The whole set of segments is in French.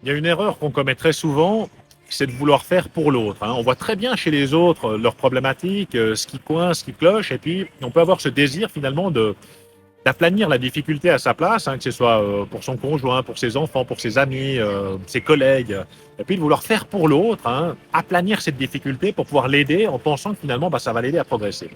Il y a une erreur qu'on commet très souvent, c'est de vouloir faire pour l'autre, hein. On voit très bien chez les autres leurs problématiques, ce qui coince, ce qui cloche, et puis on peut avoir ce désir finalement de d'aplanir la difficulté à sa place, hein, que ce soit pour son conjoint, pour ses enfants, pour ses amis, ses collègues, et puis de vouloir faire pour l'autre, hein, aplanir cette difficulté pour pouvoir l'aider en pensant que finalement ça va l'aider à progresser.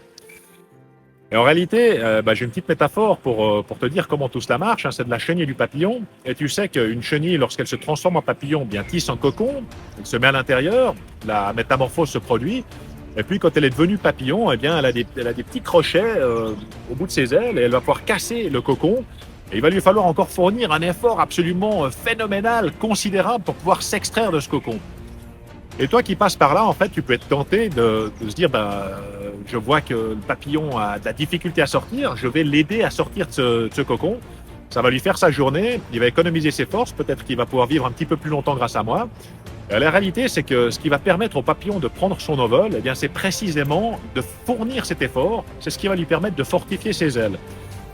Et en réalité, j'ai une petite métaphore pour te dire comment tout cela marche, hein, c'est de la chenille et du papillon. Et tu sais qu'une chenille, lorsqu'elle se transforme en papillon, bien tisse un cocon, elle se met à l'intérieur, la métamorphose se produit. Et puis quand elle est devenue papillon, eh bien, elle a des petits crochets au bout de ses ailes et elle va pouvoir casser le cocon. Et il va lui falloir encore fournir un effort absolument phénoménal, considérable pour pouvoir s'extraire de ce cocon. Et toi qui passes par là, en fait, tu peux être tenté de se dire, je vois que le papillon a de la difficulté à sortir, je vais l'aider à sortir de ce cocon. Ça va lui faire sa journée, il va économiser ses forces, peut-être qu'il va pouvoir vivre un petit peu plus longtemps grâce à moi. La réalité, c'est que ce qui va permettre au papillon de prendre son envol, eh bien, c'est précisément de fournir cet effort, c'est ce qui va lui permettre de fortifier ses ailes.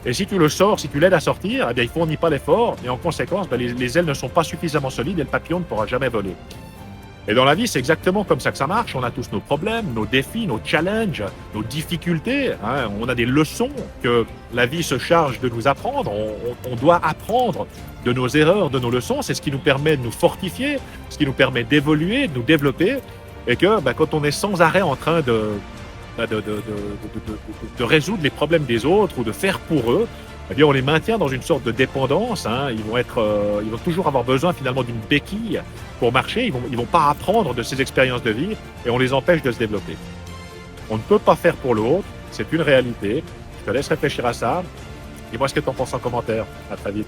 Et si tu le sors, si tu l'aides à sortir, eh bien, il ne fournit pas l'effort, et en conséquence, les ailes ne sont pas suffisamment solides et le papillon ne pourra jamais voler. Et dans la vie, c'est exactement comme ça que ça marche. On a tous nos problèmes, nos défis, nos challenges, nos difficultés, hein. On a des leçons que la vie se charge de nous apprendre. On doit apprendre de nos erreurs, de nos leçons. C'est ce qui nous permet de nous fortifier, ce qui nous permet d'évoluer, de nous développer. Et que quand on est sans arrêt en train de résoudre les problèmes des autres ou de faire pour eux, eh bien, on les maintient dans une sorte de dépendance, hein. Ils vont toujours avoir besoin finalement d'une béquille pour marcher. Ils vont pas apprendre de ces expériences de vie et on les empêche de se développer. On ne peut pas faire pour l'autre, c'est une réalité. Je te laisse réfléchir à ça. Dis-moi ce que tu en penses en commentaire. À très vite.